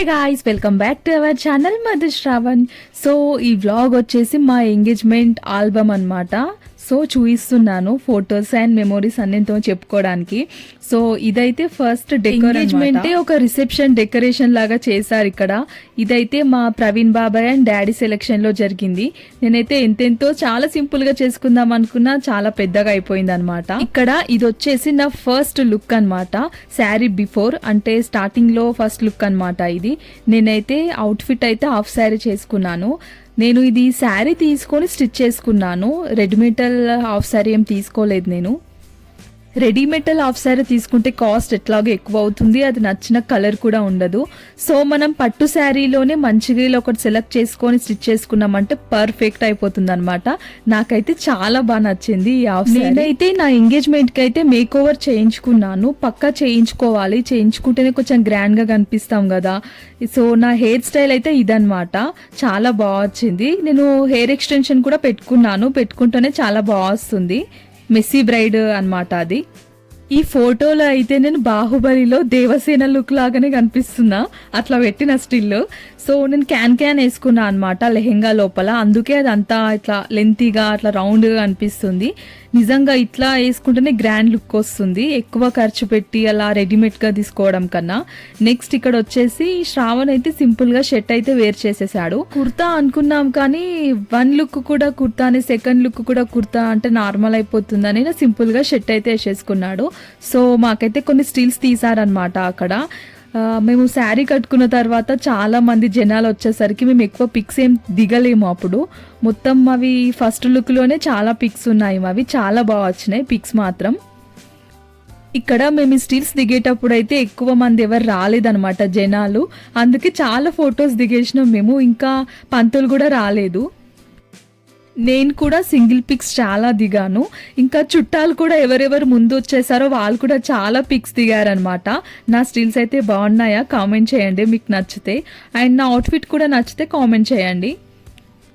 Guys, welcome back to our channel Madhu Shravan. So ఈ vlog వచ్చేసి మా ఎంగేజ్మెంట్ ఆల్బమ్ అన్నమాట. సో చూపిస్తున్నాను ఫొటోస్ అండ్ మెమోరీస్ అన్నింటితో చెప్పుకోవడానికి. సో ఇదైతే ఫస్ట్ ఎంగేజ్మెంట్ ఒక రిసెప్షన్ డెకరేషన్ లాగా చేశారు ఇక్కడ. ఇదైతే మా ప్రవీణ్ బాబాయ్ అండ్ డాడీ సెలెక్షన్ లో జరిగింది. నేనైతే ఎంతెంతో చాలా సింపుల్ గా చేసుకుందాం అనుకున్నా, చాలా పెద్దగా అయిపోయింది అనమాట. ఇక్కడ ఇది వచ్చేసి నా ఫస్ట్ లుక్ అనమాట. శారీ బిఫోర్ అంటే స్టార్టింగ్ లో ఫస్ట్ లుక్ అనమాట ఇది. నేనైతే అవుట్ ఫిట్ అయితే హాఫ్ శారీ చేసుకున్నాను. నేను ఇది శారీ తీసుకొని స్టిచ్ చేసుకున్నాను. రెడీమేడ్ హాఫ్ శారీ ఏం తీసుకోలేదు నేను. రెడీమేడ్ హాఫ్ శారీ తీసుకుంటే కాస్ట్ ఎట్లాగో ఎక్కువ అవుతుంది, అది నచ్చిన కలర్ కూడా ఉండదు. సో మనం పట్టు శారీలోనే మంచిగా ఒకటి సెలెక్ట్ చేసుకొని స్టిచ్ చేసుకున్నామంటే పర్ఫెక్ట్ అయిపోతుంది అనమాట. నాకైతే చాలా బాగా నచ్చింది ఈ హాఫ్ శారీ. నేనైతే నా ఎంగేజ్మెంట్ కి అయితే మేక్ ఓవర్ చేయించుకున్నాను. పక్కా చేయించుకోవాలి, చేయించుకుంటేనే కొంచెం గ్రాండ్ గా కనిపిస్తాం కదా. సో నా హెయిర్ స్టైల్ అయితే ఇదనమాట. చాలా బాగా వచ్చింది. నేను హెయిర్ ఎక్స్టెన్షన్ కూడా పెట్టుకుంటేనే చాలా బాగా వస్తుంది. మెస్సీ బ్రైడ్ అన్నమాట అది. ఈ ఫోటోలో అయితే నేను బాహుబలిలో దేవసేన లుక్ లాగానే కనిపిస్తున్నా, అట్లా పెట్టిన స్టిల్. సో నేను క్యాన్ వేసుకున్నా అనమాట లెహెంగా లోపల, అందుకే అది అంతా ఇట్లా లెంతీగా అట్లా రౌండ్గా అనిపిస్తుంది. నిజంగా ఇట్లా వేసుకుంటేనే గ్రాండ్ లుక్ వస్తుంది, ఎక్కువ ఖర్చు పెట్టి అలా రెడీమేడ్గా తీసుకోవడం కన్నా. నెక్స్ట్ ఇక్కడ వచ్చేసి శ్రావణ్ అయితే సింపుల్గా షర్ట్ అయితే వేర్ చేసేసాడు. కుర్తా అనుకున్నాం కానీ వన్ లుక్ కూడా కుర్తాని, సెకండ్ లుక్ కూడా కుర్తా అంటే నార్మల్ అయిపోతుందని సింపుల్గా షర్ట్ అయితే వేసేసుకున్నాడు. సో మాకైతే కొన్ని స్టిల్స్ తీసారనమాట అక్కడ. మేము శారీ కట్టుకున్న తర్వాత చాలా మంది జనాలు వచ్చేసరికి మేము ఎక్కువ పిక్స్ ఏం దిగలేము. అప్పుడు మొత్తం అవి ఫస్ట్ లుక్లోనే చాలా పిక్స్ ఉన్నాయి, అవి చాలా బాగా వచ్చినాయి పిక్స్ మాత్రం. ఇక్కడ మేము ఈ స్టిల్స్ దిగేటప్పుడు అయితే ఎక్కువ మంది ఎవరు రాలేదనమాట జనాలు, అందుకే చాలా ఫొటోస్ దిగేసినాం మేము. ఇంకా పంతులు కూడా రాలేదు. నేను కూడా సింగిల్ పిక్స్ చాలా దిగాను. ఇంకా చుట్టాలు కూడా ఎవరెవరు ముందు వచ్చేసారో వాళ్ళు కూడా చాలా పిక్స్ దిగారనమాట. నా స్టిల్స్ అయితే బాగున్నాయా కామెంట్ చేయండి మీకు నచ్చితే, అండ్ నా అవుట్ఫిట్ కూడా నచ్చితే కామెంట్ చేయండి.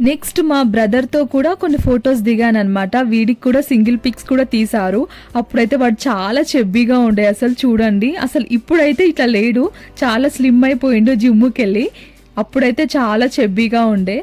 నెక్స్ట్ మా బ్రదర్తో కూడా కొన్ని ఫొటోస్ దిగానమాట. వీడికి కూడా సింగిల్ పిక్స్ కూడా తీశారు. అప్పుడైతే వాడు చాలా చెబ్బీగా ఉండే, అసలు చూడండి. అసలు ఇప్పుడైతే ఇట్లా లేడు, చాలా స్లిమ్ అయిపోయిండు జిమ్కి వెళ్ళి. అప్పుడైతే చాలా చెబ్బీగా ఉండే.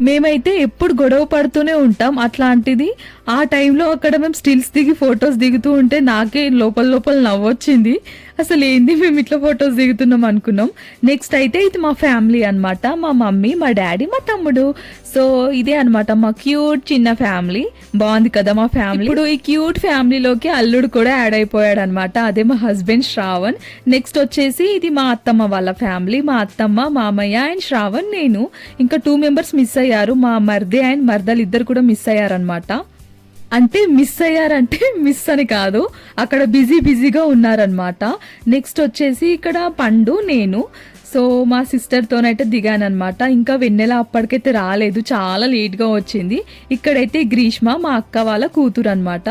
మేమైతే ఎప్పుడు గొడవ పడుతూనే ఉంటాం. అట్లాంటిది ఆ టైంలో అక్కడ మేము స్టిల్స్ దిగి ఫొటోస్ దిగుతూ ఉంటే నాకే లోపల నవ్వొచ్చింది. అసలు ఏంది మేము ఇట్లా ఫొటోస్ దిగుతున్నాం అనుకున్నాం. నెక్స్ట్ అయితే ఇది మా ఫ్యామిలీ అనమాట. మా మమ్మీ, మా డాడీ, మా తమ్ముడు. సో ఇదే అనమాట మా క్యూట్ చిన్న ఫ్యామిలీ. బాగుంది కదా మా ఫ్యామిలీ. ఇప్పుడు ఈ క్యూట్ ఫ్యామిలీలోకి అల్లుడు కూడా యాడ్ అయిపోయాడు అనమాట. అదే మా హస్బెండ్ శ్రావణ్. నెక్స్ట్ వచ్చేసి ఇది మా అత్తమ్మ వాళ్ళ ఫ్యామిలీ. మా అత్తమ్మ, మామయ్య అండ్ శ్రావణ్, నేను. ఇంకా 2 మెంబర్స్ మిస్ అయ్యారు. మా మర్దే అండ్ మర్దలు ఇద్దరు కూడా మిస్ అయ్యారనమాట. అంటే మిస్ అయ్యారంటే మిస్ అని కాదు, అక్కడ బిజీగా ఉన్నారనమాట. నెక్స్ట్ వచ్చేసి ఇక్కడ పండు, నేను. సో మా సిస్టర్తోనైతే దిగానమాట. ఇంకా వెన్నెల అప్పటికైతే రాలేదు, చాలా లేట్గా వచ్చింది. ఇక్కడైతే గ్రీష్మ మా అక్క వాళ్ళ కూతురు అనమాట,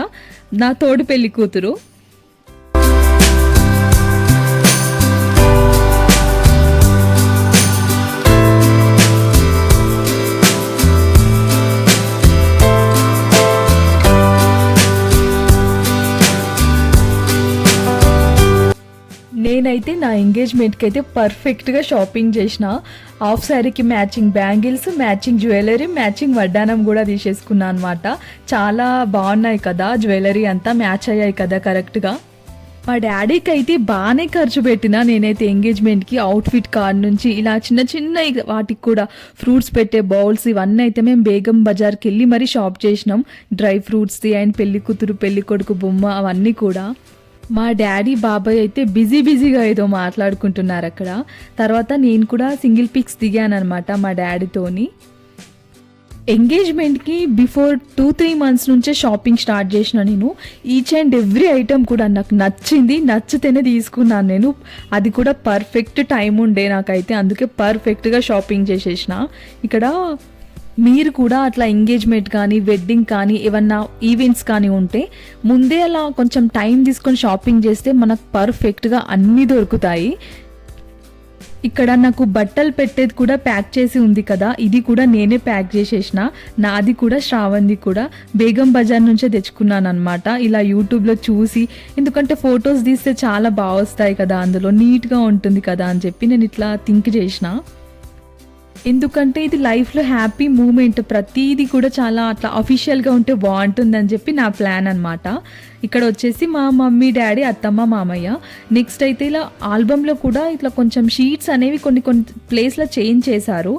నా తోడు పెళ్లి కూతురు. నేనైతే నా ఎంగేజ్మెంట్కి అయితే పర్ఫెక్ట్గా షాపింగ్ చేసిన. హాఫ్ శారీకి matching bangles, matching jewellery, matching వడ్డానం కూడా తీసేసుకున్నా అనమాట. చాలా బాగున్నాయి కదా, జ్యువెలరీ అంతా మ్యాచ్ అయ్యాయి కదా కరెక్ట్గా. మా డాడీకి అయితే బాగానే ఖర్చు పెట్టినా నేనైతే ఎంగేజ్మెంట్కి. అవుట్ఫిట్ కార్డ్ నుంచి ఇలా చిన్న వాటికి కూడా ఫ్రూట్స్ పెట్టే బౌల్స్, ఇవన్నీ అయితే మేము బేగం బజార్కి వెళ్ళి మరీ షాప్ చేసినాం. డ్రై ఫ్రూట్స్ది అండ్ పెళ్లి కూతురు పెళ్లి కొడుకు బొమ్మ అవన్నీ కూడా. మా డాడీ, బాబాయ్ అయితే బిజీగా ఏదో మాట్లాడుకుంటున్నారు అక్కడ. తర్వాత నేను కూడా సింగిల్ పిక్స్ దిగానమాట మా డాడీతోని. ఎంగేజ్మెంట్కి బిఫోర్ 2-3 మంత్స్ నుంచే షాపింగ్ స్టార్ట్ చేసిన నేను. ఈచ్ అండ్ ఎవ్రీ ఐటమ్ కూడా నాకు నచ్చితేనే తీసుకున్నాను నేను. అది కూడా పర్ఫెక్ట్ టైం ఉండే నాకైతే, అందుకే పర్ఫెక్ట్గా షాపింగ్ చేసేసిన. ఇక్కడ మీరు కూడా అట్లా ఎంగేజ్మెంట్ కానీ, వెడ్డింగ్ కానీ, ఏమన్నా ఈవెంట్స్ కానీ ఉంటే ముందే అలా కొంచెం టైం తీసుకొని షాపింగ్ చేస్తే మనకు పర్ఫెక్ట్గా అన్నీ దొరుకుతాయి. ఇక్కడ నాకు బట్టలు పెట్టేది కూడా ప్యాక్ చేసి ఉంది కదా, ఇది కూడా నేనే ప్యాక్ చేసేసిన. నాది కూడా శ్రావణ్ది కూడా బేగం బజార్ నుంచే తెచ్చుకున్నాను అనమాట. ఇలా యూట్యూబ్లో చూసి, ఎందుకంటే ఫొటోస్ తీస్తే చాలా బాగా వస్తాయి కదా, అందులో నీట్గా ఉంటుంది కదా అని చెప్పి నేను ఇట్లా థింక్ చేసిన. ఎందుకంటే ఇది లైఫ్లో హ్యాపీ మూమెంట్, ప్రతిదీ కూడా చాలా అట్లా అఫీషియల్గా ఉంటే బాగుంటుందని చెప్పి నా ప్లాన్ అనమాట. ఇక్కడ వచ్చేసి మా మమ్మీ డాడీ అత్తమ్మ మామయ్య. నెక్స్ట్ అయితే ఇలా ఆల్బంలో కూడా ఇట్లా కొంచెం షీట్స్ అనేవి కొన్ని ప్లేస్లో చేంజ్ చేశారు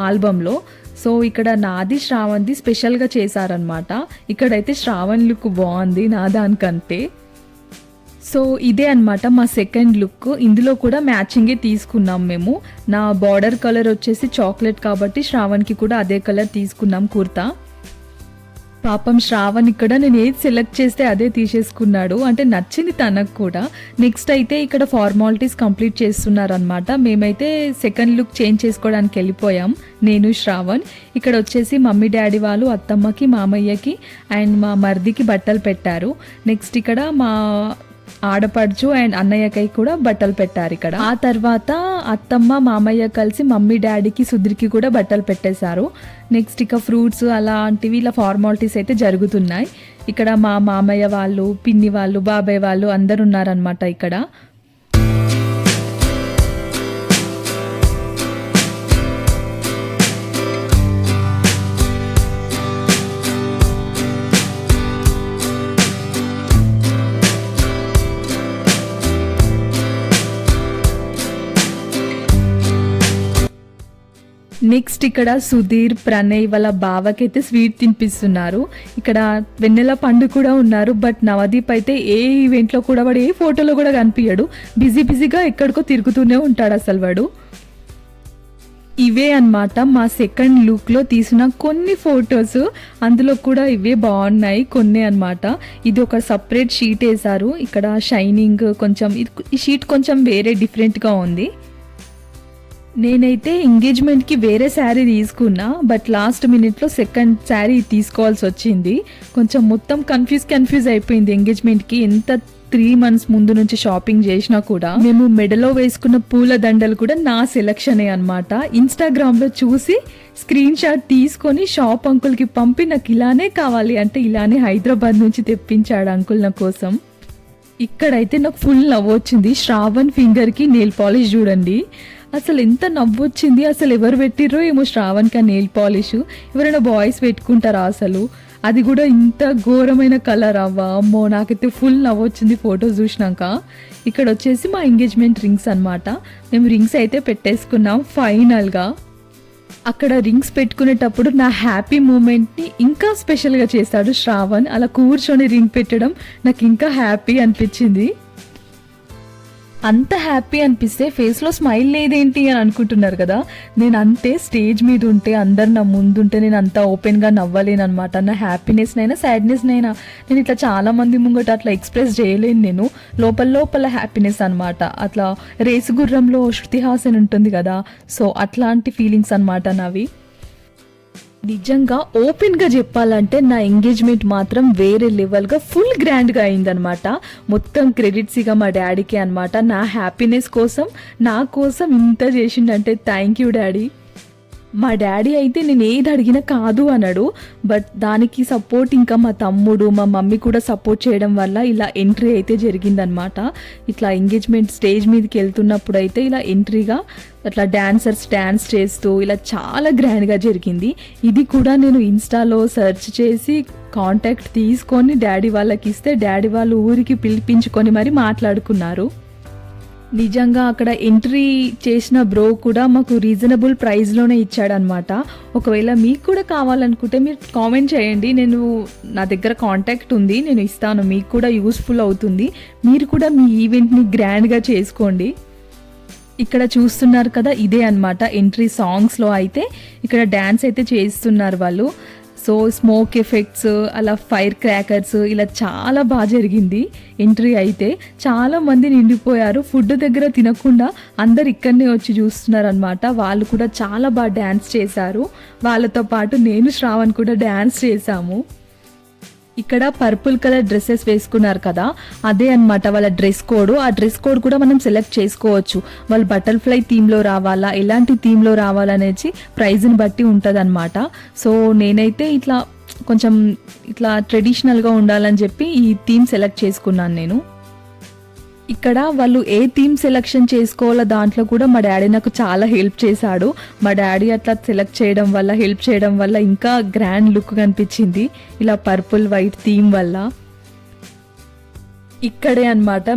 ఆల్బంలో. సో ఇక్కడ నాది శ్రావణ్ది స్పెషల్గా చేశారనమాట. ఇక్కడైతే శ్రావణ్ లుక్ బాగుంది నా దానికంటే. సో ఇదే అనమాట మా సెకండ్ లుక్. ఇందులో కూడా మ్యాచింగే తీసుకున్నాం మేము. నా బార్డర్ కలర్ వచ్చేసి చాక్లెట్ కాబట్టి శ్రావణ్కి కూడా అదే కలర్ తీసుకున్నాం కుర్తా. పాపం శ్రావణ్ ఇక్కడ నేను ఏది సెలెక్ట్ చేస్తే అదే తీసేసుకున్నాడు, అంటే నచ్చింది తనకు కూడా. నెక్స్ట్ అయితే ఇక్కడ ఫార్మాలిటీస్ కంప్లీట్ చేస్తున్నారనమాట. మేమైతే సెకండ్ లుక్ చేంజ్ చేసుకోవడానికి వెళ్ళిపోయాం, నేను శ్రావణ్. ఇక్కడ వచ్చేసి మమ్మీ డాడీ వాళ్ళు అత్తమ్మకి మామయ్యకి అండ్ మా మర్దికి బట్టలు పెట్టారు. నెక్స్ట్ ఇక్కడ మా ఆడపడుచు అండ్ అన్నయ్యకై కూడా బట్టలు పెట్టారు ఇక్కడ. ఆ తర్వాత అత్తమ్మ మామయ్య కలిసి మమ్మీ డాడీకి సుధీర్కి కూడా బట్టలు పెట్టేశారు. నెక్స్ట్ ఇక ఫ్రూట్స్ అలాంటివి ఇలా ఫార్మాలిటీస్ అయితే జరుగుతున్నాయి. ఇక్కడ మా మామయ్య వాళ్ళు, పిన్ని వాళ్ళు, బాబాయ్ వాళ్ళు అందరు ఉన్నారనమాట ఇక్కడ. నెక్స్ట్ ఇక్కడ సుధీర్, ప్రణయ్ వాళ్ళ బావకైతే స్వీట్ తినిపిస్తున్నారు. ఇక్కడ వెన్నెల పండు కూడా ఉన్నారు. బట్ నవదీప్ అయితే ఏ ఈవెంట్లో కూడా వాడు ఏ ఫోటోలో కూడా కనిపించడు, బిజీగా ఎక్కడికో తిరుగుతూనే ఉంటాడు అసలు వాడు. ఇవే అన్నమాట మా సెకండ్ లుక్లో తీసిన కొన్ని ఫొటోస్. అందులో కూడా ఇవే బాగున్నాయి కొన్ని అన్నమాట. ఇది ఒక సపరేట్ షీట్ వేశారు. ఇక్కడ షైనింగ్ కొంచెం, ఈ షీట్ కొంచెం వేరే డిఫరెంట్గా ఉంది. నేనైతే ఎంగేజ్మెంట్కి వేరే శారీ తీసుకున్నా, బట్ లాస్ట్ మినిట్లో సెకండ్ శారీ తీసుకోవాల్సి వచ్చింది. కొంచెం మొత్తం కన్ఫ్యూజ్ అయిపోయింది ఎంగేజ్మెంట్కి. ఎంత 3 months ముందు నుంచి షాపింగ్ చేసినా కూడా. మేము మెడలో వేసుకున్న పూల దండలు కూడా నా సెలక్షనే అనమాట. ఇన్స్టాగ్రామ్లో చూసి స్క్రీన్ షాట్ తీసుకొని షాప్ అంకుల్కి పంపి నాకు ఇలానే కావాలి అంటే ఇలానే హైదరాబాద్ నుంచి తెప్పించాడు అంకుల్ నా కోసం. ఇక్కడైతే నాకు ఫుల్ నవ్వు వచ్చింది. శ్రావణ్ ఫింగర్కి నెయిల్ పాలిష్ చూడండి, అసలు ఎంత నవ్వొచ్చింది. అసలు ఎవరు పెట్టిర్రో ఏమో శ్రావణ్కి ఆ నెయిల్ పాలిష్. ఎవరైనా బాయ్స్ పెట్టుకుంటారా అసలు, అది కూడా ఇంత ఘోరమైన కలర్. అవ్వా అమ్మో, నాకైతే ఫుల్ నవ్వొచ్చింది ఫొటోస్ చూసినాక. ఇక్కడ వచ్చేసి మా ఎంగేజ్మెంట్ రింగ్స్ అనమాట. మేము రింగ్స్ అయితే పెట్టేసుకున్నాం ఫైనల్గా. అక్కడ రింగ్స్ పెట్టుకునేటప్పుడు నా హ్యాపీ మూమెంట్ని ఇంకా స్పెషల్గా చేశాడు శ్రావణ్. అలా కూర్చొని రింగ్ పెట్టడం నాకు ఇంకా హ్యాపీ అనిపించింది. అంత హ్యాపీ అనిపిస్తే ఫేస్లో స్మైల్ లేదేంటి అని అనుకుంటున్నారు కదా. నేను అంతే, స్టేజ్ మీద ఉంటే అందరు నా ముందుంటే నేను అంత ఓపెన్గా నవ్వలేను అనమాట. నా హ్యాపీనెస్నైనా సాడ్నెస్నైనా నేను ఇట్లా చాలా మంది ముంగట అట్లా ఎక్స్ప్రెస్ చేయలేను. నేను లోపల హ్యాపీనెస్ అనమాట. అట్లా రేసు గుర్రంలో శృతి హాసన్ ఉంటుంది కదా, సో అట్లాంటి ఫీలింగ్స్ అనమాట నావి. నిజంగా ఓపెన్గా చెప్పాలంటే నా ఎంగేజ్మెంట్ మాత్రం వేరే లెవెల్గా ఫుల్ గ్రాండ్గా అయిందనమాట. మొత్తం క్రెడిట్స్ ఇక మా డాడీకి అనమాట. నా హ్యాపీనెస్ కోసం, నా కోసం ఇంత చేసిండంటే థ్యాంక్ యూ డాడీ. మా డాడీ అయితే నేను ఏది అడిగినా కాదు అన్నాడు. బట్ దానికి సపోర్ట్ ఇంకా మా తమ్ముడు, మా మమ్మీ కూడా సపోర్ట్ చేయడం వల్ల ఇలా ఎంట్రీ అయితే జరిగిందనమాట. ఇట్లా ఎంగేజ్మెంట్ స్టేజ్ మీదకి వెళ్తున్నప్పుడు అయితే ఇలా ఎంట్రీగా అట్లా డాన్సర్స్ డాన్స్ చేస్తూ ఇలా చాలా గ్రాండ్గా జరిగింది. ఇది కూడా నేను ఇన్స్టాలో సెర్చ్ చేసి కాంటాక్ట్ తీసుకొని డాడీ వాళ్ళకి ఇస్తే డాడీ వాళ్ళు ఊరికి పిలిపించుకొని మరి మాట్లాడుకున్నారు. నిజంగా అక్కడ ఎంట్రీ చేసిన బ్రో కూడా మాకు రీజనబుల్ ప్రైస్లోనే ఇచ్చాడనమాట. ఒకవేళ మీకు కూడా కావాలనుకుంటే మీరు కామెంట్ చేయండి, నేను నా దగ్గర కాంటాక్ట్ ఉంది, నేను ఇస్తాను, మీకు కూడా యూస్ఫుల్ అవుతుంది. మీరు కూడా మీ ఈవెంట్ని గ్రాండ్గా చేసుకోండి. ఇక్కడ చూస్తున్నారు కదా, ఇదే అనమాట ఎంట్రీ. సాంగ్స్లో అయితే ఇక్కడ డ్యాన్స్ అయితే చేస్తున్నారు వాళ్ళు. సో స్మోక్ ఎఫెక్ట్స్, అలా ఫైర్ క్రాకర్స్, ఇలా చాలా బాగా జరిగింది ఎంట్రీ అయితే. చాలా మంది నిండిపోయారు. ఫుడ్ దగ్గర తినకుండా అందరు ఇక్కడనే వచ్చి చూస్తున్నారు అనమాట. వాళ్ళు కూడా చాలా బాగా డ్యాన్స్ చేశారు. వాళ్ళతో పాటు నేను శ్రావణ్ కూడా డ్యాన్స్ చేశాము. ఇక్కడ పర్పుల్ కలర్ డ్రెస్సెస్ వేసుకున్నారు కదా, అదే అన్నమాట వాళ్ళ డ్రెస్ కోడ్. ఆ డ్రెస్ కోడ్ కూడా మనం సెలెక్ట్ చేసుకోవచ్చు. వాళ్ళు బటర్ఫ్లై థీమ్లో రావాలా, ఎలాంటి థీమ్లో రావాలనేసి ప్రైజ్ని బట్టి ఉంటుంది అనమాట. సో నేనైతే కొంచెం ఇట్లా ట్రెడిషనల్గా ఉండాలని చెప్పి ఈ థీమ్ సెలెక్ట్ చేసుకున్నాను నేను. ఇక్కడ వాళ్ళు ఏ థీమ్ సెలెక్షన్ చేసుకోవాలో దాంట్లో కూడా మా డాడీ నాకు చాలా హెల్ప్ చేశాడు. మా డాడీ అట్లా సెలెక్ట్ చేయడం వల్ల, హెల్ప్ చేయడం వల్ల ఇంకా గ్రాండ్ లుక్ కనిపించింది ఇలా పర్పుల్ వైట్ థీమ్ వల్ల. ఇక్కడే అన్నమాట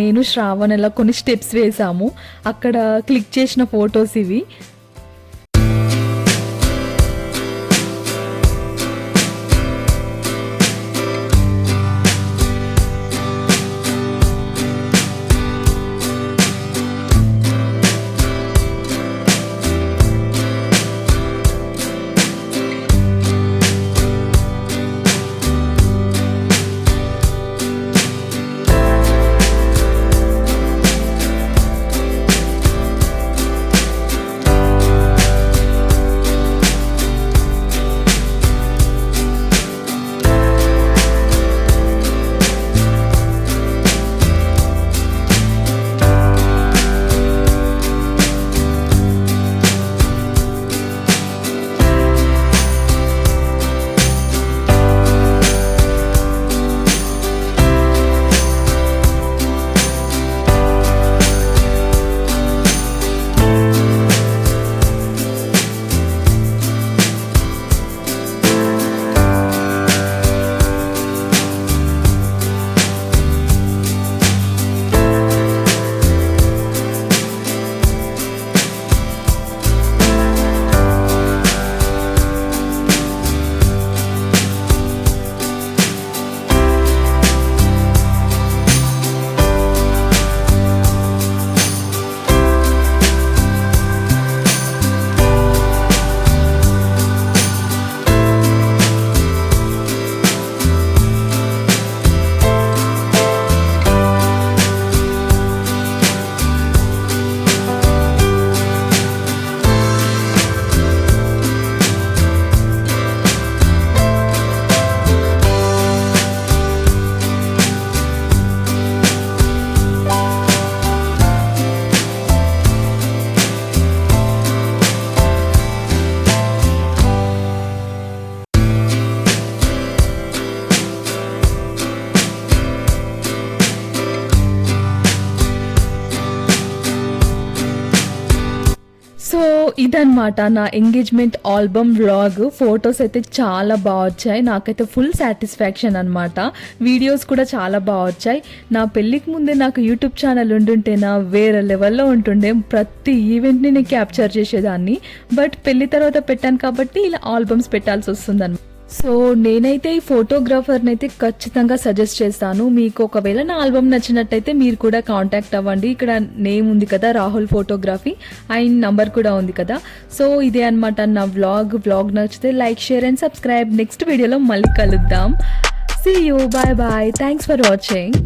నేను శ్రావణ్ అలా కొన్ని స్టెప్స్ వేసాము. అక్కడ క్లిక్ చేసిన ఫొటోస్ ఇవి. సో ఇదన్నమాట నా ఎంగేజ్మెంట్ ఆల్బమ్ వ్లాగ్. ఫొటోస్ అయితే చాలా బాగా వచ్చాయి, నాకైతే ఫుల్ సాటిస్ఫాక్షన్ అనమాట. వీడియోస్ కూడా చాలా బాగా వచ్చాయి. నా పెళ్ళికి ముందే నాకు యూట్యూబ్ ఛానల్ ఉంటుంటే నా వేరే లెవెల్లో ఉంటుండే. ప్రతి ఈవెంట్ని నేను క్యాప్చర్ చేసేదాన్ని. బట్ పెళ్లి తర్వాత పెట్టాను కాబట్టి ఇలా ఆల్బమ్స్ పెట్టాల్సి వస్తుంది. సో నేనైతే ఈ ఫోటోగ్రాఫర్ని అయితే ఖచ్చితంగా సజెస్ట్ చేస్తాను. మీకు ఒకవేళ నా ఆల్బమ్ నచ్చినట్టయితే మీరు కూడా కాంటాక్ట్ అవ్వండి. ఇక్కడ నేమ్ ఉంది కదా, రాహుల్ ఫోటోగ్రఫీ, ఆయన నంబర్ కూడా ఉంది కదా. సో ఇదే అనమాట నా వ్లాగ్ నచ్చితే లైక్, షేర్ అండ్ సబ్స్క్రైబ్. నెక్స్ట్ వీడియోలో మళ్ళీ కలుద్దాం. See you, bye bye. Thanks for watching.